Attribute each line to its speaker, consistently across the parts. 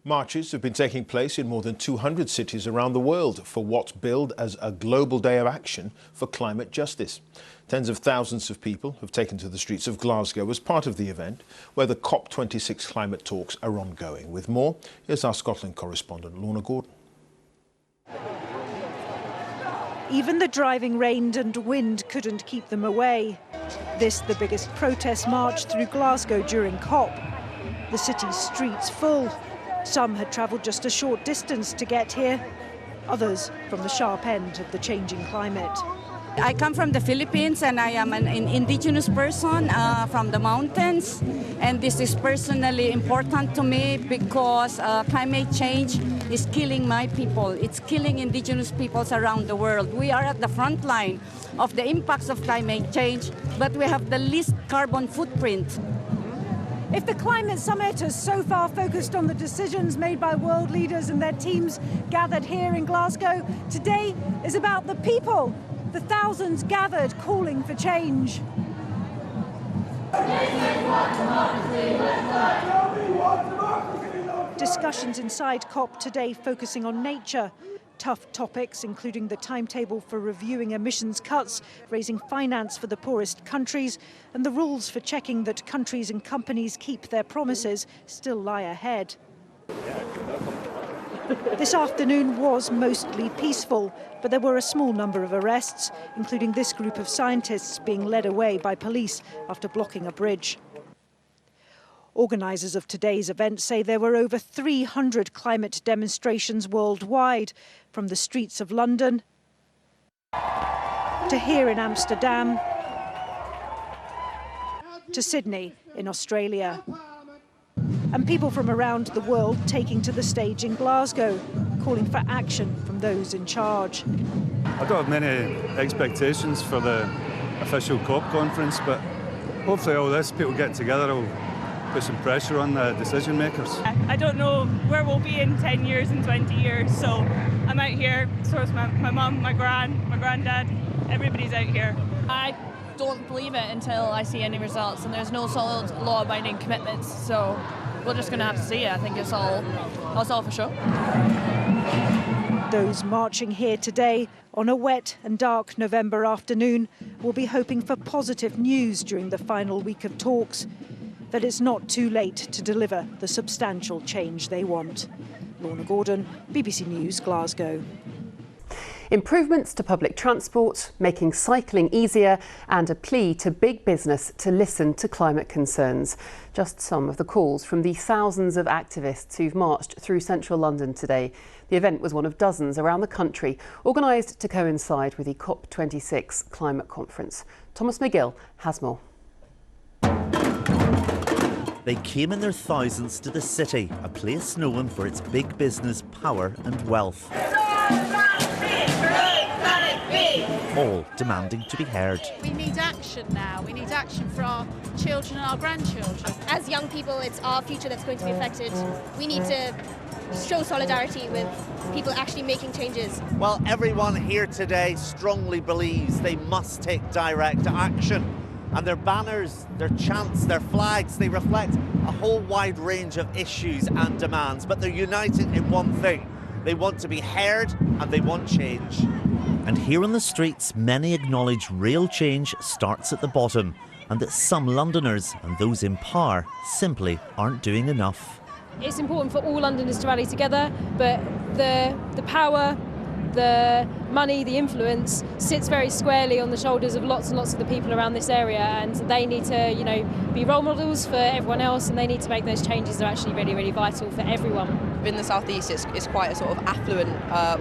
Speaker 1: Marches have been taking place in more than 200 cities around the world for what's billed as a global day of action for climate justice. Tens of thousands of people have taken to the streets of Glasgow as part of the event, where the COP26 climate talks are ongoing. With more, here's our Scotland correspondent, Lorna Gordon.
Speaker 2: Even the driving rain and wind couldn't keep them away. This, the biggest protest march through Glasgow during COP. The city's streets full. Some had travelled just a short distance to get here, others from the sharp end of the changing climate.
Speaker 3: I come from the Philippines and I am an indigenous person from the mountains, and this is personally important to me because climate change is killing my people. It's killing indigenous peoples around the world. We are at the front line of the impacts of climate change, but we have the least carbon footprint.
Speaker 2: If the climate summit has so far focused on the decisions made by world leaders and their teams gathered here in Glasgow, today is about the people, the thousands gathered calling for change. Discussions inside COP today focusing on nature. Tough topics, including the timetable for reviewing emissions cuts, raising finance for the poorest countries, and the rules for checking that countries and companies keep their promises, still lie ahead. This afternoon was mostly peaceful, but there were a small number of arrests, including this group of scientists being led away by police after blocking a bridge. Organisers of today's event say there were over 300 climate demonstrations worldwide, from the streets of London to here in Amsterdam to Sydney in Australia. And people from around the world taking to the stage in Glasgow, calling for action from those in charge.
Speaker 4: I don't have many expectations for the official COP conference, but hopefully all this, people get together, will put some pressure on the decision makers.
Speaker 5: I don't know where we'll be in 10 years and 20 years, so I'm out here, so is my mum, my granddad, everybody's out here.
Speaker 6: I don't believe it until I see any results, and there's no solid law-abiding commitments, so we're just going to have to see it. I think it's all for show.
Speaker 2: Those marching here today on a wet and dark November afternoon will be hoping for positive news during the final week of talks, that it's not too late to deliver the substantial change they want. Lorna Gordon, BBC News, Glasgow.
Speaker 7: Improvements to public transport, making cycling easier, and a plea to big business to listen to climate concerns. Just some of the calls from the thousands of activists who've marched through central London today. The event was one of dozens around the country, organised to coincide with the COP26 Climate Conference. Thomas McGill has more.
Speaker 8: They came in their thousands to the city, a place known for its big business power and wealth. All demanding to be heard.
Speaker 9: We need action now. We need action for our children and our grandchildren.
Speaker 10: As young people, it's our future that's going to be affected. We need to show solidarity with people actually making changes.
Speaker 11: Well, everyone here today strongly believes they must take direct action. And their banners, their chants, their flags, they reflect a whole wide range of issues and demands. But they're united in one thing. They want to be heard and they want change.
Speaker 8: And here on the streets, many acknowledge real change starts at the bottom, and that some Londoners and those in power simply aren't doing enough.
Speaker 12: It's important for all Londoners to rally together, but the power, the money, the influence sits very squarely on the shoulders of lots and lots of the people around this area, and they need to, be role models for everyone else, and they need to make those changes that are actually really, really vital for everyone.
Speaker 13: In the southeast, it's quite a sort of affluent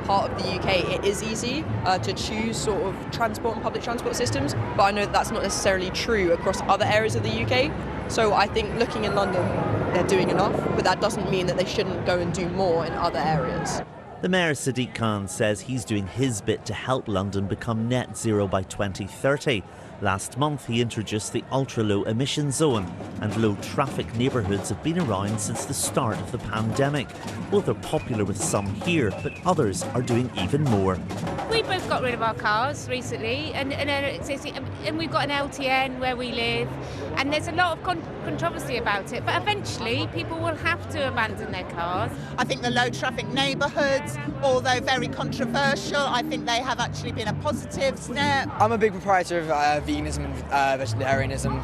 Speaker 13: part of the UK. It is easy to choose sort of transport and public transport systems, but I know that's not necessarily true across other areas of the UK. So I think looking in London, they're doing enough, but that doesn't mean that they shouldn't go and do more in other areas.
Speaker 8: The Mayor Sadiq Khan says he's doing his bit to help London become net zero by 2030. Last month he introduced the ultra-low emission zone, and low traffic neighbourhoods have been around since the start of the pandemic. Both are popular with some here, but others are doing even more.
Speaker 14: we both got rid of our cars recently, and we've got an LTN where we live, and there's a lot of controversy about it. But eventually, people will have to abandon their cars.
Speaker 15: I think the low traffic neighbourhoods, although very controversial, I think they have actually been a positive step.
Speaker 16: I'm a big proprietor of veganism and vegetarianism.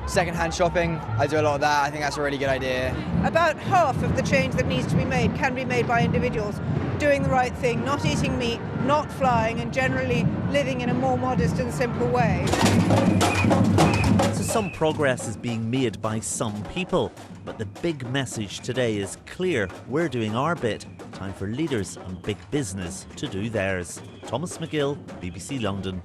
Speaker 16: Second-hand shopping, I do a lot of that. I think that's a really good idea.
Speaker 17: About half of the change that needs to be made can be made by individuals doing the right thing, not eating meat, not flying, and generally living in a more modest and simple way.
Speaker 8: So some progress is being made by some people, but the big message today is clear. We're doing our bit. Time for leaders and big business to do theirs. Thomas McGill, BBC London.